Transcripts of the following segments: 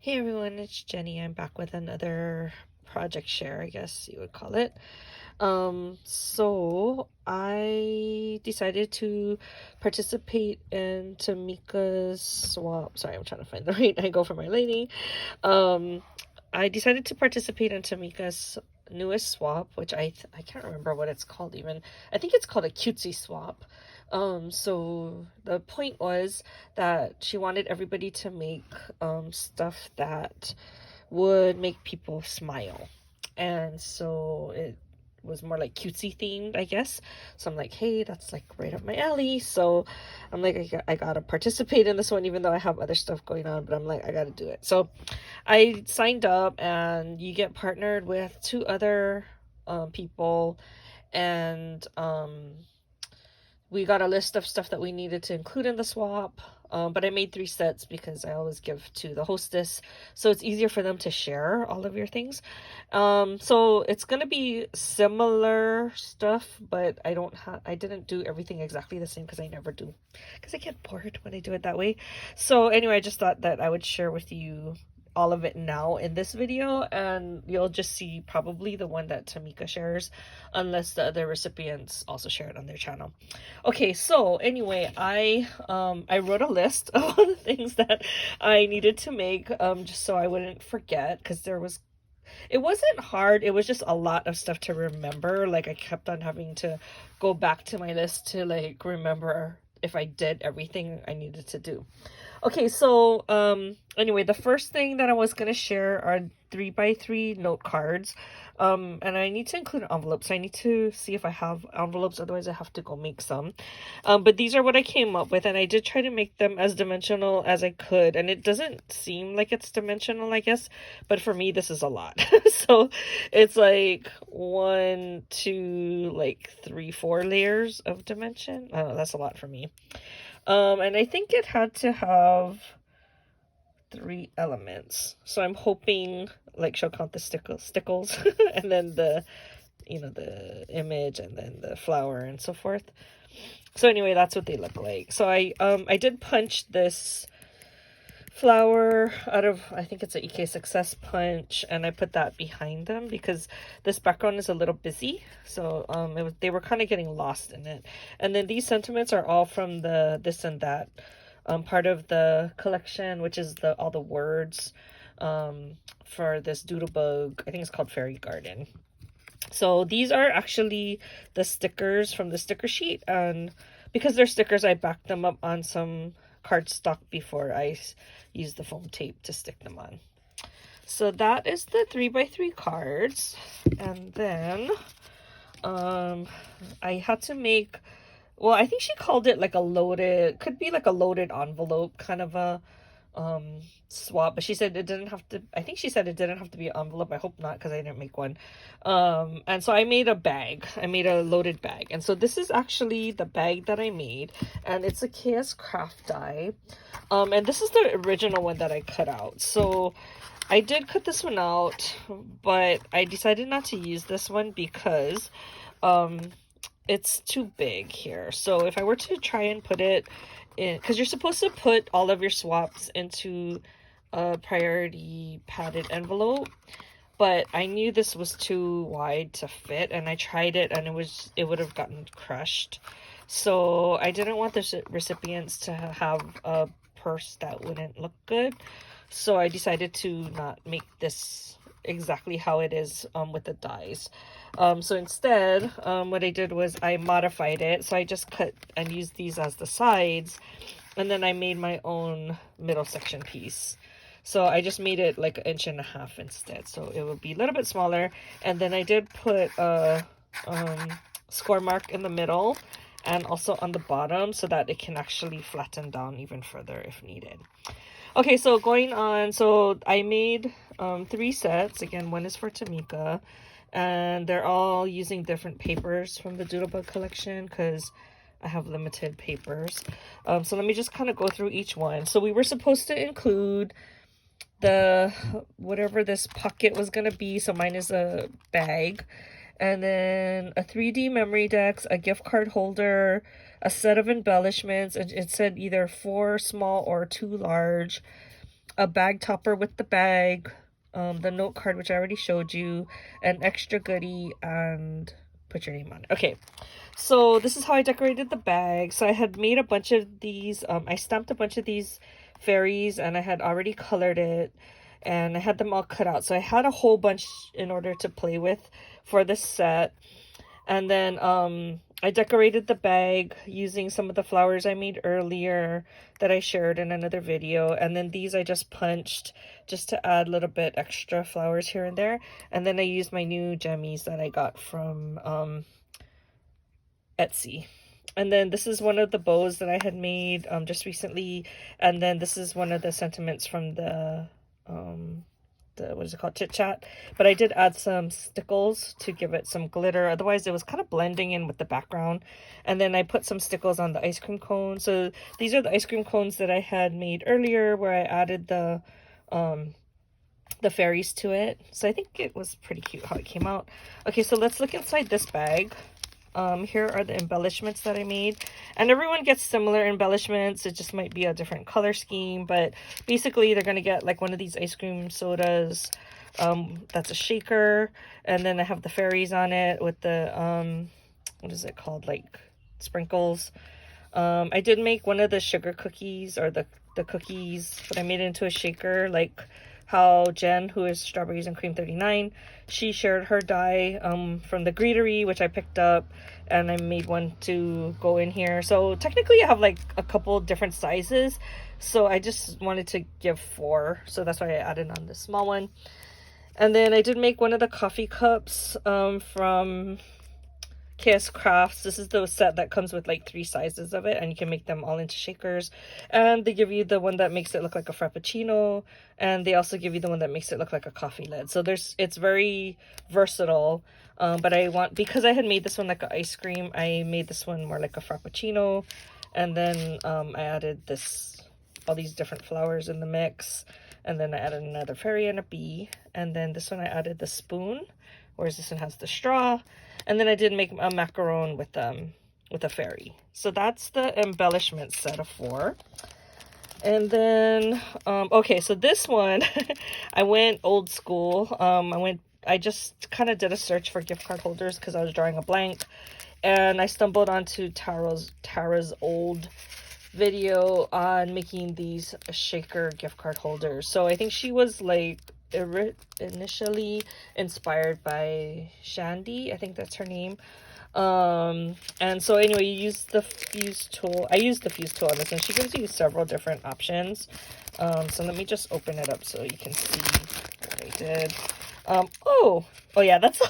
Hey everyone, it's Jenny. I'm back with another project share, I guess you would call it. So I decided to participate in Tamika's swap. Sorry, I'm trying to find the right angle for my lady. Um, I decided to participate in Tamika's newest swap, which I can't remember what it's called even. I think it's called a cutesy swap. So the point was that she wanted everybody to make stuff that would make people smile. And so it was more like cutesy themed, I guess. So I'm like, hey, that's like right up my alley. So I'm like, I gotta participate in this one, even though I have other stuff going on, but I'm like, I gotta do it. So I signed up, and you get partnered with two other people, and we got a list of stuff that we needed to include in the swap. But I made 3 sets because I always give to the hostess, so it's easier for them to share all of your things. So it's gonna be similar stuff, but I didn't do everything exactly the same because I never do, because I get bored when I do it that way. So anyway, I just thought that I would share with you all of it now in this video, and you'll just see probably the one that Tamika shares, unless the other recipients also share it on their channel. Okay, so anyway, I wrote a list of all the things that I needed to make, just so I wouldn't forget, because it wasn't hard, it was just a lot of stuff to remember. Like, I kept on having to go back to my list to like remember if I did everything I needed to do. Okay, so anyway, the first thing that I was gonna share are 3x3 note cards. And I need to include envelopes. I need to see if I have envelopes, otherwise I have to go make some. But these are what I came up with, and I did try to make them as dimensional as I could, and it doesn't seem like it's dimensional, I guess, but for me this is a lot. So it's like 1, 2, like 3, 4 layers of dimension. I don't know, that's a lot for me. And I think it had to have 3 elements. So I'm hoping like she'll count the stickles and then the image, and then the flower and so forth. So anyway, that's what they look like. So I did punch this flower out of, I think it's an EK Success punch, and I put that behind them because this background is a little busy, so they were kind of getting lost in it. And then these sentiments are all from the this and that part of the collection, which is all the words for this doodlebug. I think it's called Fairy Garden. So these are actually the stickers from the sticker sheet, and because they're stickers, I backed them up on some cardstock before I use the foam tape to stick them on. So that is the 3x3 cards. And then I had to make, well, I think she called it like a loaded, could be like a loaded envelope kind of a swap, but she said it didn't have to, I think she said it didn't have to be an envelope. I hope not, because I didn't make one. And so I made a bag. I made a loaded bag, and so this is actually the bag that I made, and it's a KS craft die. And this is the original one that I cut out. So I did cut this one out, but I decided not to use this one because it's too big here. So if I were to try and put it in, because you're supposed to put all of your swaps into a priority padded envelope, but I knew this was too wide to fit, and I tried it, and it would have gotten crushed. So I didn't want the recipients to have a purse that wouldn't look good. So I decided to not make this exactly how it is with the dies. So instead, what I did was I modified it. So I just cut and used these as the sides, and then I made my own middle section piece. So I just made it like 1.5 inches instead, so it would be a little bit smaller. And then I did put a score mark in the middle and also on the bottom, so that it can actually flatten down even further if needed. Okay, so going on, so I made 3 sets. Again, one is for Tamika, and they're all using different papers from the Doodlebug collection because I have limited papers. So let me just kind of go through each one. So we were supposed to include the whatever this pocket was gonna be. So mine is a bag, and then a 3D memory decks, a gift card holder, a set of embellishments, and it said either 4 small or 2 large, a bag topper with the bag, the note card, which I already showed you, an extra goodie, and put your name on it. Okay, so this is how I decorated the bag. So I had made a bunch of these, I stamped a bunch of these fairies, and I had already colored it, and I had them all cut out. So I had a whole bunch in order to play with for this set. And then I decorated the bag using some of the flowers I made earlier that I shared in another video. And then these I just punched just to add a little bit extra flowers here and there. And then I used my new jammies that I got from Etsy. And then this is one of the bows that I had made just recently. And then this is one of the sentiments from the what is it called, Chit Chat. But I did add some stickles to give it some glitter, otherwise it was kind of blending in with the background. And then I put some stickles on the ice cream cone. So these are the ice cream cones that I had made earlier, where I added the fairies to it. So I think it was pretty cute how it came out. Okay, so let's look inside this bag. Here are the embellishments that I made, and everyone gets similar embellishments. It just might be a different color scheme, but basically they're gonna get like one of these ice cream sodas. That's a shaker, and then I have the fairies on it with the what is it called, like sprinkles. I did make one of the sugar cookies, or the cookies, but I made it into a shaker, like how Jen, who is Strawberries and Cream 39, she shared her die from the Greetery, which I picked up, and I made one to go in here. So technically I have like a couple different sizes, so I just wanted to give 4, so that's why I added on this small one. And then I did make one of the coffee cups from KS Crafts. This is the set that comes with like 3 sizes of it, and you can make them all into shakers. And they give you the one that makes it look like a frappuccino, and they also give you the one that makes it look like a coffee lid. So it's very versatile. But because I had made this one like an ice cream, I made this one more like a frappuccino. And then I added all these different flowers in the mix, and then I added another fairy and a bee. And then this one I added the spoon, whereas this one has the straw. And then I did make a macaron with a fairy. So that's the embellishment set of 4. And then okay, so this one I went old school. I just kind of did a search for gift card holders because I was drawing a blank, and I stumbled onto Tara's old video on making these shaker gift card holders. So I think she was like initially inspired by Shandy, I think that's her name. And so anyway, you use the fuse tool. I used the fuse tool on this, and she gives you several different options. So let me just open it up so you can see what I did. Oh yeah, that's all.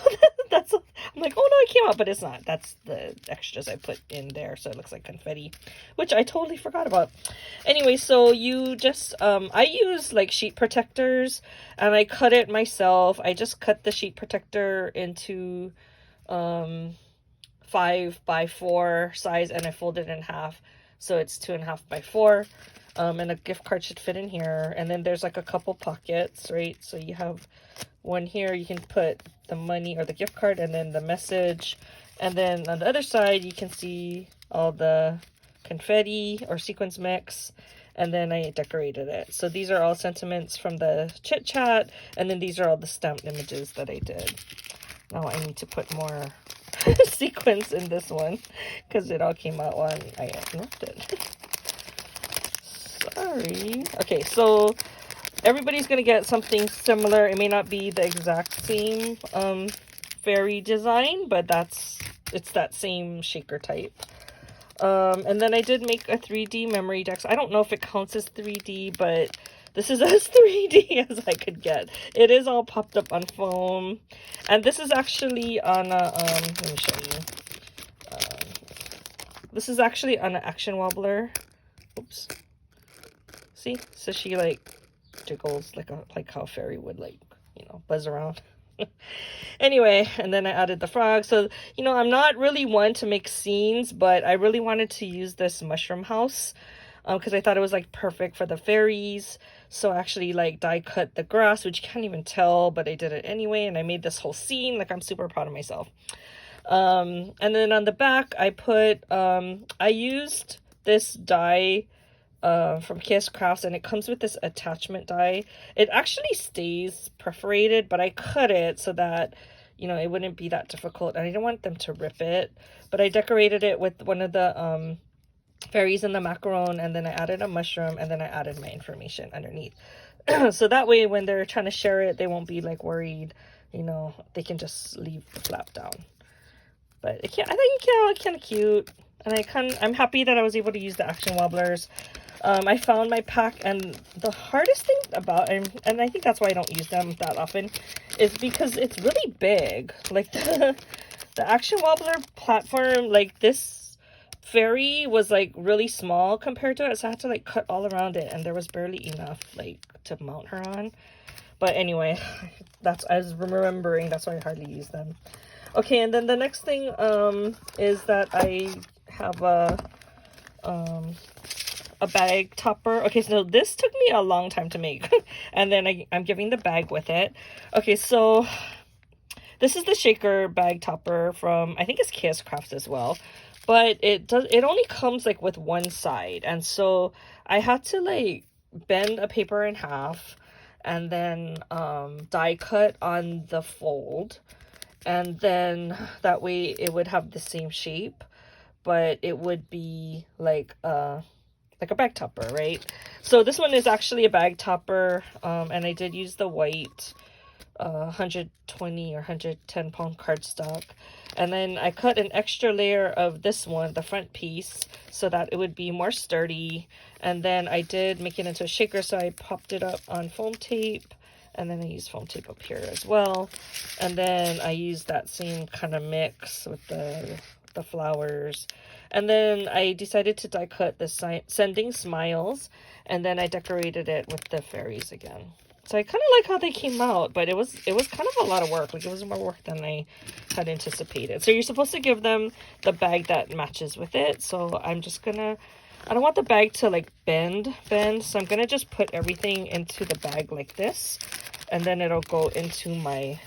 That's all. I'm like, oh no, it came out, but it's not. That's the extras I put in there, so it looks like confetti, which I totally forgot about. Anyway, so you just I use like sheet protectors, and I cut it myself. I just cut the sheet protector into 5 by 4 size, and I fold it in half, so it's 2.5 by 4. And a gift card should fit in here. And then there's like a couple pockets, right? So you have one here, you can put the money or the gift card, and then the message. And then on the other side, you can see all the confetti or sequins mix. And then I decorated it. So these are all sentiments from the Chit Chat. And then these are all the stamped images that I did. Now I need to put more sequins in this one, because it all came out when I moved it. Sorry. Okay, so everybody's gonna get something similar. It may not be the exact same fairy design, but it's that same shaker type. And then I did make a 3D memory deck. I don't know if it counts as 3D, but this is as 3D as I could get. It is all popped up on foam, and this is actually on a let me show you. This is actually on an action wobbler. Oops. See? So she like jiggles like how a fairy would, like, buzz around. Anyway, and then I added the frog. So, I'm not really one to make scenes, but I really wanted to use this mushroom house because I thought it was like perfect for the fairies. So I actually like die cut the grass, which you can't even tell, but I did it anyway, and I made this whole scene. Like, I'm super proud of myself. And then on the back I put I used this die from KS Crafts, and it comes with this attachment die. It actually stays perforated, but I cut it so that, you know, it wouldn't be that difficult, and I didn't want them to rip it. But I decorated it with one of the fairies and the macaron, and then I added a mushroom, and then I added my information underneath. So that way when they're trying to share it, they won't be like worried, you know, they can just leave the flap down. But I think it came out kind of cute, and I'm happy that I was able to use the action wobblers. I found my pack, and the hardest thing about, and I think that's why I don't use them that often, is because it's really big. Like the action wobbler platform, like this fairy was like really small compared to it, so I had to like cut all around it, and there was barely enough like to mount her on. But anyway, I was remembering, that's why I hardly use them. Okay, and then the next thing is that I have a bag topper. Okay, so this took me a long time to make, and then I'm giving the bag with it. Okay, so this is the shaker bag topper from, I think it's KS Crafts as well, but it only comes like with one side, and so I had to like bend a paper in half and then die cut on the fold, and then that way it would have the same shape, but it would be like a bag topper, right? So this one is actually a bag topper, and I did use the white 120 or 110 pound cardstock, and then I cut an extra layer of this one, the front piece, so that it would be more sturdy. And then I did make it into a shaker, so I popped it up on foam tape, and then I used foam tape up here as well. And then I used that same kind of mix with the flowers. And then I decided to die cut the Sending Smiles, and then I decorated it with the fairies again. So I kind of like how they came out, but it was kind of a lot of work. Like, it was more work than I had anticipated. So you're supposed to give them the bag that matches with it. So I'm just gonna, I don't want the bag to like bend, so I'm gonna just put everything into the bag like this, and then it'll go into my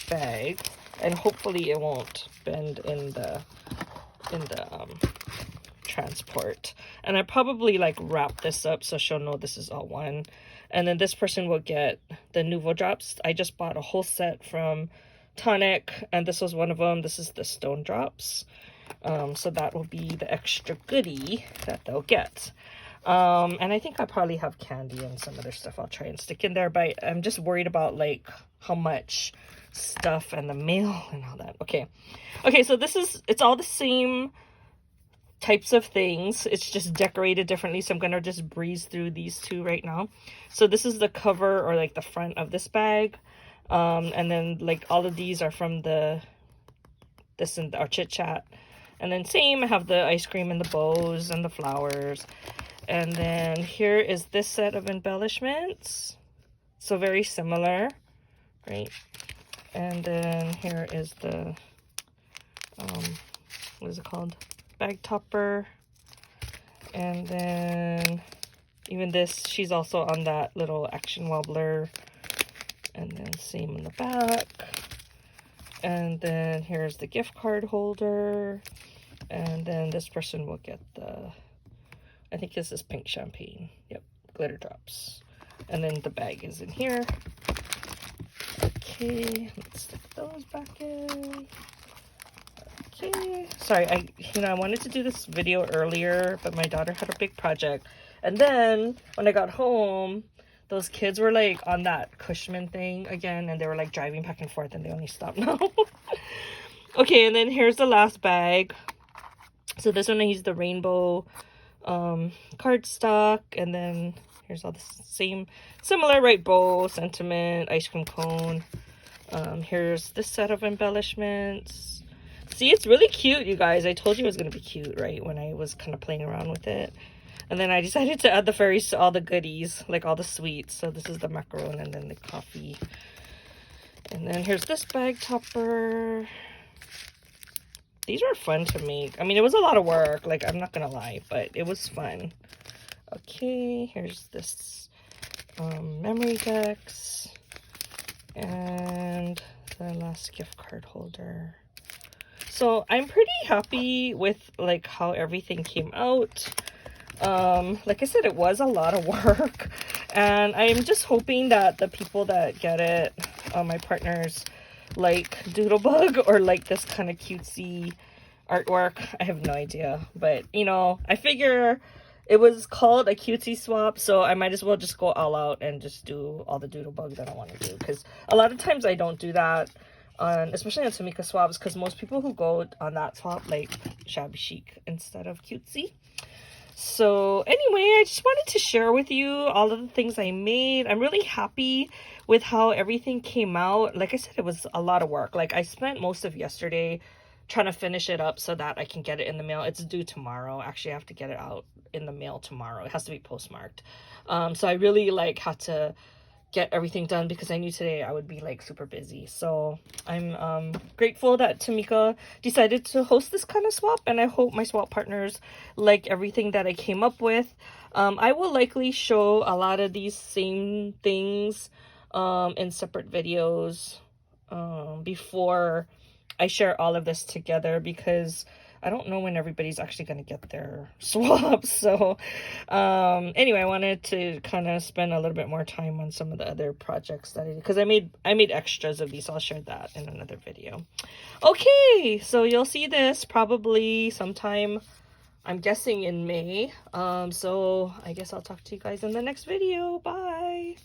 bag, and hopefully it won't bend in the transport. And I probably like wrap this up so she'll know this is all one. And then this person will get the Nouveau drops. I just bought a whole set from Tonic, and this was one of them. This is the stone drops. So that will be the extra goodie that they'll get. And I think I probably have candy and some other stuff I'll try and stick in there, but I'm just worried about like how much stuff and the mail and all that. Okay, so it's all the same types of things, it's just decorated differently, so I'm gonna just breeze through these two right now. So this is the cover, or like the front of this bag, and then like all of these are from this and our chit chat. And then same, I have the ice cream and the bows and the flowers. And then here is this set of embellishments, so very similar, right? And then here is the what is it called, bag topper. And then even this, she's also on that little action wobbler. And then same in the back. And then here's the gift card holder. And then this person will get the, I think this is pink champagne. Yep, glitter drops. And then the bag is in here. Okay, let's stick those back in. Okay, sorry, I wanted to do this video earlier, but my daughter had a big project. And then when I got home, those kids were like on that Cushman thing again, and they were like driving back and forth, and they only stopped now. Okay, and then here's the last bag. So this one I used the rainbow cardstock, and then here's all the same, similar, right, bow, sentiment, ice cream cone. Here's this set of embellishments. See, it's really cute, you guys. I told you it was going to be cute, right, when I was kind of playing around with it. And then I decided to add the fairies to all the goodies, like all the sweets. So this is the macaron, and then the coffee. And then here's this bag topper. These were fun to make. I mean, it was a lot of work, like, I'm not going to lie, but it was fun. Okay, here's this memory decks. And the last gift card holder. So I'm pretty happy with like how everything came out. Like I said, it was a lot of work, and I'm just hoping that the people that get it, my partners, like Doodlebug or like this kind of cutesy artwork. I have no idea, but you know, I figure it was called a cutesy swap, so I might as well just go all out and just do all the Doodlebug that I want to do, because a lot of times I don't do that on, especially on Tamika swaps, because most people who go on that swap like shabby chic instead of cutesy. So anyway, I just wanted to share with you all of the things I made. I'm really happy with how everything came out. Like I said, it was a lot of work. Like I spent most of yesterday trying to finish it up so that I can get it in the mail. It's due tomorrow. Actually, I have to get it out in the mail tomorrow. It has to be postmarked. So I really like had to get everything done because I knew today I would be like super busy. So I'm grateful that Tamika decided to host this kind of swap, and I hope my swap partners like everything that I came up with. I will likely show a lot of these same things in separate videos before I share all of this together, because I don't know when everybody's actually going to get their swaps. So anyway, I wanted to kind of spend a little bit more time on some of the other projects that I did, because I made extras of these. I'll share that in another video. Okay, so you'll see this probably sometime, I'm guessing in May. So I guess I'll talk to you guys in the next video. Bye.